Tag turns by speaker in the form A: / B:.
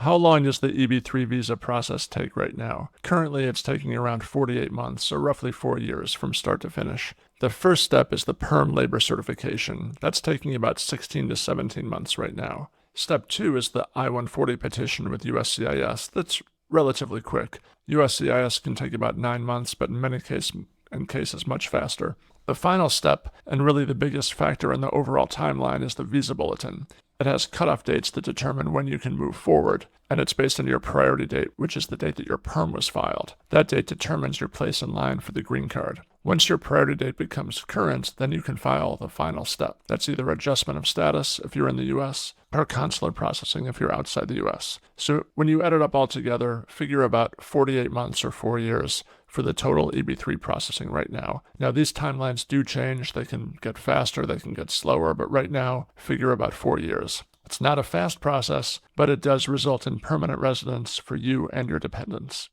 A: How long does the EB3 visa process take right now? Currently, it's taking around 48 months, or roughly 4 years, from start to finish. The first step is the PERM labor certification. That's taking about 16 to 17 months right now. Step 2 is the I-140 petition with USCIS. That's relatively quick. USCIS can take about 9 months, but in many cases much faster. The final step, and really the biggest factor in the overall timeline, is the Visa Bulletin. It has cutoff dates that determine when you can move forward, and it's based on your priority date, which is the date that your PERM was filed. That date determines your place in line for the green card. Once your priority date becomes current, then you can file the final step. That's either adjustment of status if you're in the U.S., or consular processing if you're outside the U.S. So when you add it up all together, figure about 48 months or 4 years for the total EB3 processing right now. Now, these timelines do change. They can get faster, they can get slower, but right now, figure about 4 years. It's not a fast process, but it does result in permanent residence for you and your dependents.